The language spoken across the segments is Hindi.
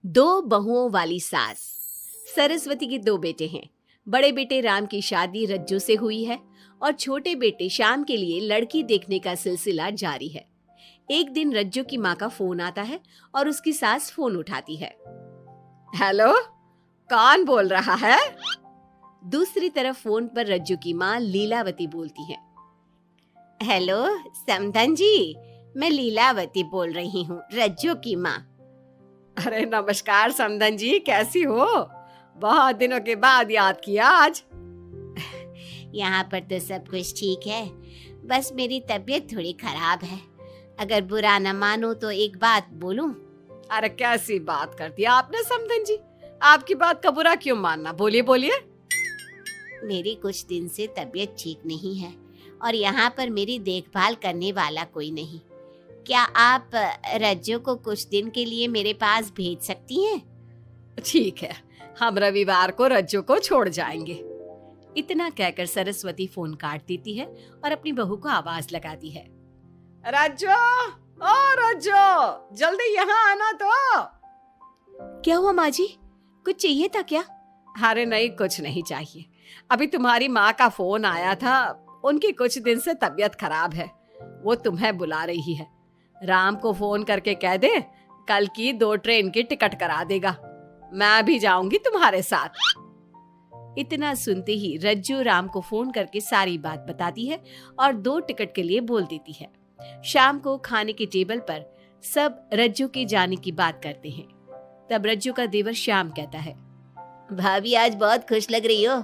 दो बहुओं वाली सास। सरस्वती के दो बेटे हैं। बड़े बेटे राम की शादी रज्जू से हुई है और छोटे बेटे श्याम के लिए लड़की देखने का सिलसिला जारी है। एक दिन रज्जू की माँ का फोन आता है और उसकी सास फोन उठाती है। हेलो, कौन बोल रहा है? दूसरी तरफ फोन पर रज्जू की माँ लीलावती बोलती है। हेलो समधन जी, मैं लीलावती बोल रही हूँ, रज्जू की माँ। अरे नमस्कार समधन जी, कैसी हो? बहुत दिनों के बाद याद किया आज। यहाँ पर तो सब कुछ ठीक है, बस मेरी तबीयत थोड़ी खराब है। अगर बुरा न मानो तो एक बात बोलूं? अरे कैसी बात कर दी आपने समधन जी, आपकी बात का बुरा क्यों मानना, बोलिए बोलिए। मेरी कुछ दिन से तबीयत ठीक नहीं है और यहाँ पर मेरी देखभाल करने वाला कोई नहीं। क्या आप रज्जू को कुछ दिन के लिए मेरे पास भेज सकती हैं? ठीक है, हम रविवार को रज्जू को छोड़ जाएंगे। इतना कहकर सरस्वती फोन काट देती है और अपनी बहू को आवाज लगाती है। रज्जू, ओ रज्जू, जल्दी यहाँ आना तो। क्या हुआ माँ जी, कुछ चाहिए था क्या? अरे नहीं, कुछ नहीं चाहिए। अभी तुम्हारी माँ का फोन आया था, उनकी कुछ दिन से तबीयत खराब है, वो तुम्हें बुला रही है। राम को फोन करके कह दे कल की 2 ट्रेन की टिकट करा देगा, मैं भी जाऊंगी तुम्हारे साथ। इतना सुनते ही रज्जू राम को फोन करके सारी बात बताती है और 2 टिकट के लिए बोल देती है। शाम को खाने के टेबल पर सब रज्जू के जाने की बात करते हैं। तब रज्जू का देवर श्याम कहता है, भाभी आज बहुत खुश लग रही हो,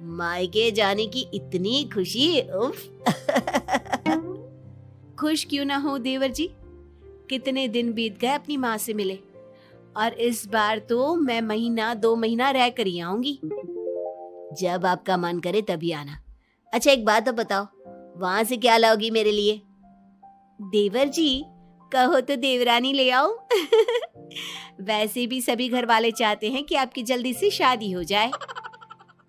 मायके जाने की इतनी खुशी, उफ। खुश क्यों ना हो देवर जी, कितने दिन बीत गए अपनी माँ से मिले, और इस बार तो मैं 1-2 महीना रह कर ही आऊंगी। जब आपका मन करे तभी आना। अच्छा एक बात तो बताओ, वहां से क्या लाओगी मेरे लिए? देवर जी कहो तो देवरानी ले आओ। वैसे भी सभी घर वाले चाहते हैं कि आपकी जल्दी से शादी हो जाए।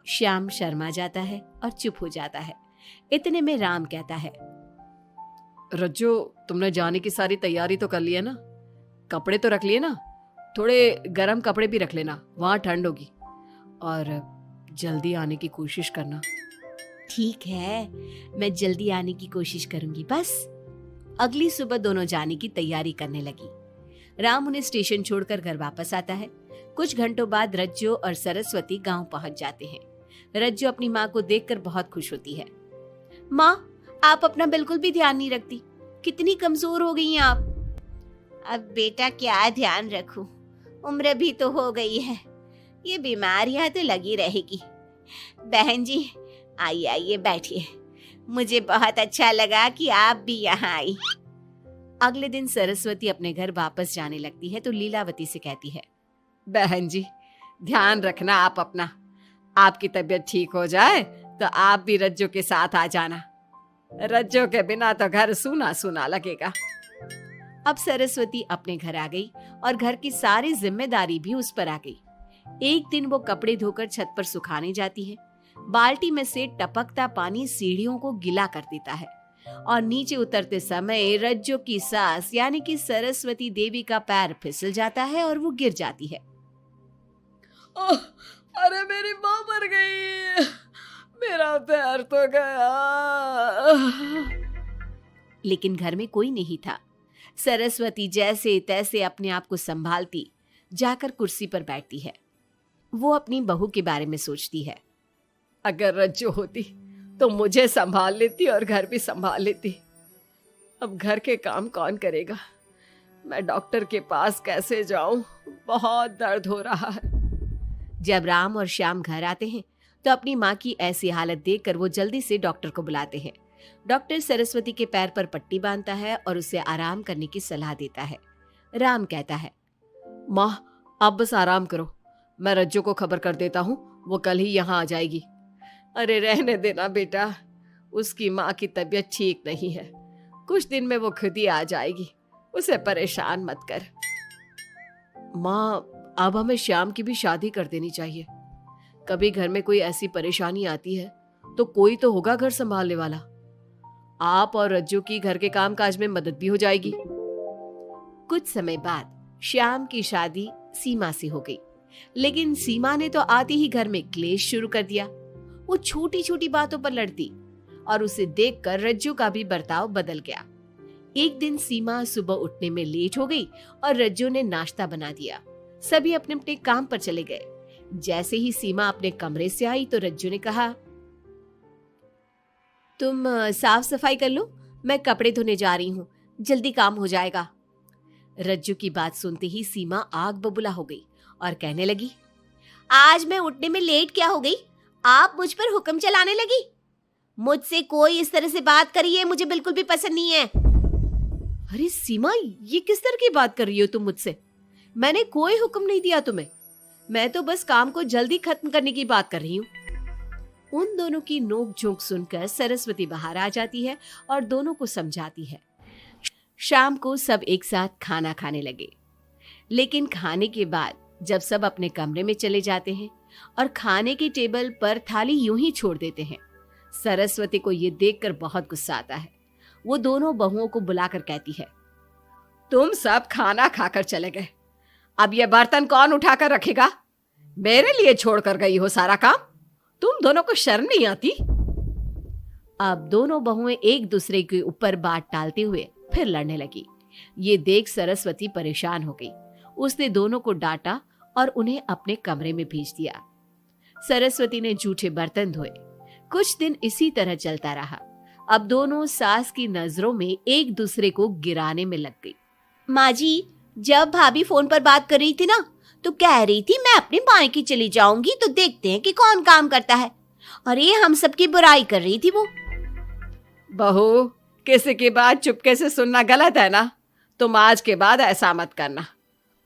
श्याम शर्मा जाता है और चुप हो जाता है। इतने में राम कहता है, रज्जू, तुमने जाने की सारी तैयारी तो कर ली है ना? कपड़े तो रख लिए ना? थोड़े गर्म कपड़े भी रख लेना, वहां ठंड होगी, और जल्दी आने की कोशिश करना। ठीक है, मैं जल्दी आने की कोशिश करूंगी बस। अगली सुबह दोनों जाने की तैयारी करने लगी। राम उन्हें स्टेशन छोड़कर घर वापस आता है। कुछ घंटों बाद रज्जू और सरस्वती गांव पहुंच जाते हैं। रज्जू अपनी माँ को देखकर बहुत खुश होती है। माँ, आप अपना बिल्कुल भी ध्यान नहीं रखती, कितनी कमजोर हो गई हैं आप। अब बेटा क्या ध्यान रखूं, उम्र भी तो हो गई है, ये बीमारियां तो लगी रहेगी। बहन जी आइए आइए बैठिए, मुझे बहुत अच्छा लगा कि आप भी यहाँ आई। अगले दिन सरस्वती अपने घर वापस जाने लगती है तो लीलावती से कहती है, बहन जी ध्यान रखना आप अपना, आपकी तबीयत ठीक हो जाए तो आप भी रज्जू के साथ आ जाना, रज्जू के बिना तो घर सूना सूना लगेगा। अब सरस्वती अपने घर आ गई और घर की सारी जिम्मेदारी भी उस पर आ गई। एक दिन वो कपड़े धोकर छत पर सुखाने जाती है। बाल्टी में से टपकता पानी सीढ़ियों को गीला कर देता है और नीचे उतरते समय रज्जू की सास यानी कि सरस्वती देवी का पैर फिसल जाता है और वो गिर जाती है। ओह, अरे मेरी माँ मर गई, मेरा पैर तो गया। लेकिन घर में कोई नहीं था। सरस्वती जैसे तैसे अपने आप को संभालती जाकर कुर्सी पर बैठती है। वो अपनी बहू के बारे में सोचती है। अगर रज्जू होती तो मुझे संभाल लेती और घर भी संभाल लेती। अब घर के काम कौन करेगा? मैं डॉक्टर के पास कैसे जाऊं? बहुत दर्द हो रहा है। जब राम और श्याम घर आते हैं तो अपनी माँ की ऐसी हालत देखकर वो जल्दी से डॉक्टर को बुलाते हैं। डॉक्टर सरस्वती के पैर पर पट्टी बांधता है और उसे आराम करने की सलाह देता है। राम कहता है, माँ आप बस आराम करो, मैं रज्जू को खबर कर देता हूँ, वो कल ही यहाँ आ जाएगी। अरे रहने देना बेटा, उसकी माँ की तबीयत ठीक नहीं है, कुछ दिन में वो खुद ही आ जाएगी, उसे परेशान मत कर। माँ अब हमें श्याम की भी शादी कर देनी चाहिए। कभी घर में कोई ऐसी परेशानी आती है तो कोई तो होगा घर संभालने वाला। आप और रज्जू की घर के काम काज में मदद भी हो जाएगी। कुछ समय बाद श्याम की शादी सीमा से हो गई। लेकिन सीमा ने तो आते ही घर में क्लेश शुरू कर दिया। वो छोटी छोटी बातों पर लड़ती और उसे देखकर रज्जू का भी बर्ताव बदल गया। एक दिन सीमा सुबह उठने में लेट हो गई और रज्जू ने नाश्ता बना दिया। सभी अपने अपने काम पर चले गए। जैसे ही सीमा अपने कमरे से आई तो रज्जू ने कहा, तुम साफ सफाई कर लो, मैं कपड़े धोने जा रही हूँ, जल्दी काम हो जाएगा। रज्जू की बात सुनते ही सीमा आग बबूला हो गई और कहने लगी, आज मैं उठने में लेट क्या हो गई? आप मुझ पर हुक्म चलाने लगी। मुझसे कोई इस तरह से बात करी है मुझे बिल्कुल भी पसंद नहीं है। अरे सीमा, ये किस तरह की बात कर रही हो तुम मुझसे? मैंने कोई हुक्म नहीं दिया तुम्हें। मैं तो बस काम को जल्दी खत्म करने की बात कर रही हूँ। उन दोनों की नोक झोंक सुनकर सरस्वती बाहर आ जाती है और दोनों को समझाती है। शाम को सब एक साथ खाना खाने लगे। लेकिन खाने के बाद जब सब अपने कमरे में चले जाते हैं और खाने की टेबल पर थाली यूं ही छोड़ देते हैं, सरस्वती को ये देखकर बहुत गुस्सा आता है। वो दोनों बहुओं को बुलाकर कहती है, तुम सब खाना खाकर चले गए, अब ये बर्तन कौन उठाकर रखेगा? मेरे लिए छोड़कर गई हो सारा काम। तुम दोनों को शर्म नहीं आती? अब दोनों बहुएं एक दूसरे के ऊपर बात टालते हुए फिर लड़ने लगी। ये देख सरस्वती परेशान हो गई। उसने दोनों को डांटा और उन्हें अपने कमरे में भेज दिया। सरस्वती ने जूठे बर्तन धोए। कुछ दिन इसी तरह चलता रहा। अब दोनों सास की नजरों में एक दूसरे को गिराने में लग गई। माँ जी, जब भाभी फोन पर बात कर रही थी ना, तो कह रही थी मैं अपने मायके चली जाऊंगी तो देखते हैं कि कौन काम करता है। और ये हम सबकी बुराई कर रही थी वो। बहू, किसी की बात चुपके से सुनना गलत है ना। तुम आज के बाद ऐसा मत करना।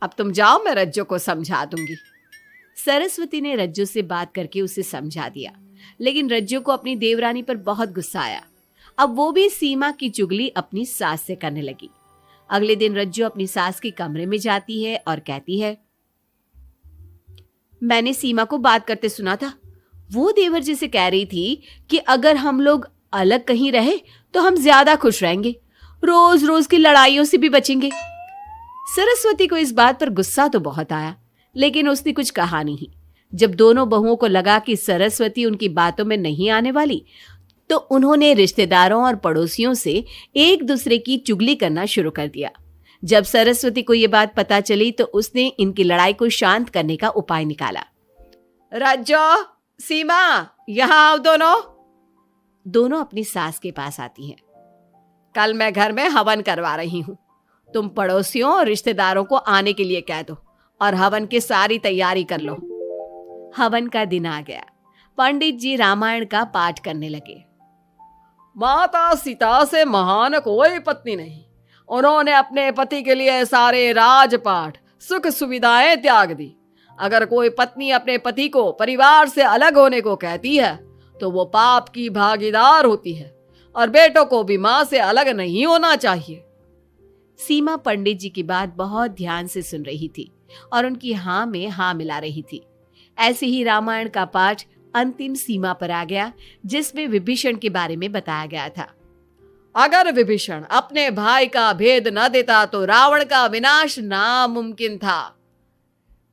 अब तुम जाओ, मैं रज्जू को समझा दूंगी। सरस्वती ने रज्जू से बात करके उसे समझा दिया। लेकिन रज्जू को अपनी देवरानी पर बहुत गुस्सा आया। अब वो भी सीमा की चुगली अपनी सास से करने लगी। अगले दिन रज्जू अपनी सास के कमरे में जाती है और कहती है, मैंने सीमा को बात करते सुना था। वो देवर जी से कह रही थी कि अगर हम लोग अलग कहीं रहे तो हम ज्यादा खुश रहेंगे, रोज रोज की लड़ाइयों से भी बचेंगे। सरस्वती को इस बात पर गुस्सा तो बहुत आया, लेकिन उसने कुछ कहा नहीं। जब दोनों बहुओं को लगा कि सरस्वती उनकी बातों में नहीं आने वाली, तो उन्होंने रिश्तेदारों और पड़ोसियों से एक दूसरे की चुगली करना शुरू कर दिया। जब सरस्वती को ये बात पता चली तो उसने इनकी लड़ाई को शांत करने का उपाय निकाला। रज्जो, सीमा, यहाँ आओ दोनों। दोनों अपनी सास के पास आती हैं। कल मैं घर में हवन करवा रही हूँ। तुम पड़ोसियों और रिश्तेदारों को आने के लिए कह दो और हवन की सारी तैयारी कर लो। हवन का दिन आ गया। पंडित जी रामायण का पाठ करने लगे। माता सीता से महान कोई पत्नी नहीं। उन्होंने अपने पति के लिए सारे राजपाट, सुख सुविधाएं त्याग दी। अगर कोई पत्नी अपने पति को परिवार से अलग होने को कहती है तो वो पाप की भागीदार होती है और बेटों को भी मां से अलग नहीं होना चाहिए। सीमा पंडित जी की बात बहुत ध्यान से सुन रही थी और उनकी हाँ में हाँ मिला रही थी। ऐसे ही रामायण का पाठ अंतिम सीमा पर आ गया, जिसमें विभीषण के बारे में बताया गया था। अगर विभीषण अपने भाई का भेद न देता तो रावण का विनाश नामुमकिन था।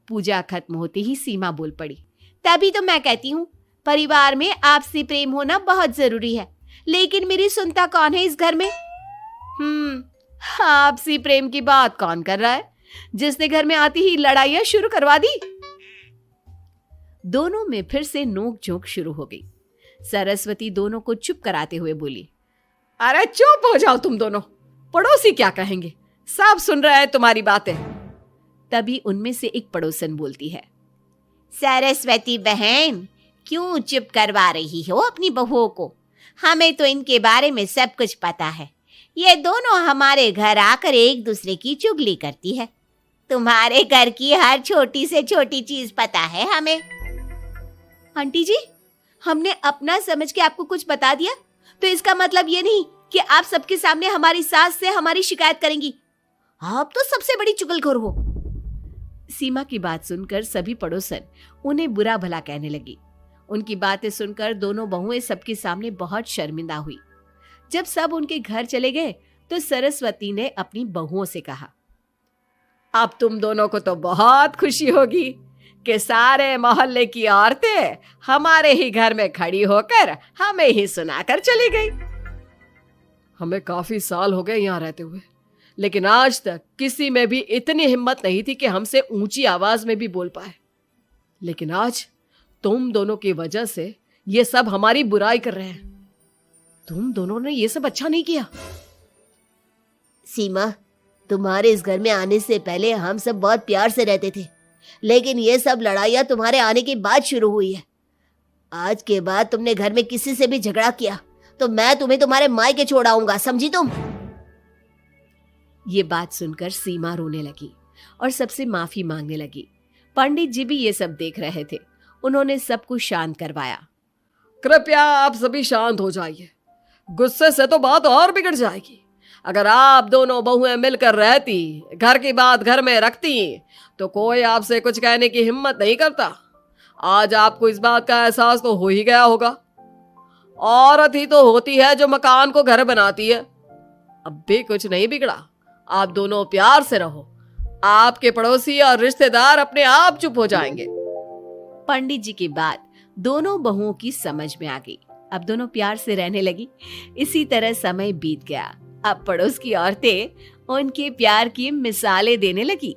पूजा खत्म होते ही सीमा बोल पड़ी, तभी तो मैं कहती हूँ परिवार में आपसी प्रेम होना बहुत जरूरी है। लेकिन मेरी सुनता कौन है इस घर में? आपसी प्रेम की बात कौन कर रहा है, जिसने घर में आती ही लड़ाइयां शुरू करवा दी। दोनों में फिर से नोक झोंक शुरू हो गई। सरस्वती दोनों को चुप कराते हुए बोली, अरे चुप हो जाओ तुम दोनों, पड़ोसी क्या कहेंगे, सब सुन रहे हैं तुम्हारी बातें। तभी उनमें से एक पड़ोसन बोलती है, सरस्वती बहन, क्यों चुप करवा रही हो अपनी बहुओं को? हमें तो इनके बारे में सब कुछ पता है। ये दोनों हमारे घर आकर एक दूसरे की चुगली करती है। तुम्हारे घर की हर छोटी से छोटी चीज पता है हमें। आंटी जी, हमने अपना समझ के आपको कुछ बता दिया तो इसका मतलब ये नहीं कि आप सबके सामने हमारी सास से हमारी शिकायत करेंगी। आप तो सबसे बड़ी चुगलखोर हो। सीमा की बात सुनकर सभी पड़ोसन उन्हें बुरा भला कहने लगी। उनकी बातें सुनकर दोनों बहुएं सबके सामने बहुत शर्मिंदा हुई। जब सब उनके घर चले गए तो सरस्वती ने अपनी बहुओं से कहा, अब तुम दोनों को तो बहुत खुशी होगी कि सारे मोहल्ले की औरतें हमारे ही घर में खड़ी होकर हमें ही सुनाकर चली गई। हमें काफी साल हो गए यहाँ रहते हुए, लेकिन आज तक किसी में भी इतनी हिम्मत नहीं थी कि हमसे ऊंची आवाज में भी बोल पाए। लेकिन आज तुम दोनों की वजह से ये सब हमारी बुराई कर रहे हैं। तुम दोनों ने ये सब अच्छा नहीं किया। सीमा, तुम्हारे इस घर में आने से पहले हम सब बहुत प्यार से रहते थे, लेकिन ये सब लड़ाइयाँ तुम्हारे आने के बाद शुरू हुई है। आज के बाद तुमने घर में किसी से भी झगड़ा किया तो मैं तुम्हें तुम्हारे मायके छोड़ आऊंगा, समझी तुम? ये बात सुनकर सीमा रोने लगी और सबसे माफी मांगने लगी। पंडित जी भी ये सब देख रहे थे। उन्होंने सबको शांत करवाया। कृपया आप सभी शांत हो जाइए, गुस्से से तो बात और बिगड़ जाएगी। अगर आप दोनों बहुएं मिलकर रहती, घर की बात घर में रखती, तो कोई आपसे कुछ कहने की हिम्मत नहीं करता। आज आपको इस बात का एहसास तो हो ही गया होगा। औरत ही तो होती है जो मकान को घर बनाती है। अब भी कुछ नहीं बिगड़ा, आप दोनों प्यार से रहो। आपके पड़ोसी और रिश्तेदार अपने आप चुप हो जाएंगे। पंडित जी की बात दोनों बहुओं की समझ में आ गई। अब दोनों प्यार से रहने लगी। इसी तरह समय बीत गया। अब पड़ोस की औरतें उनके प्यार की मिसालें देने लगी।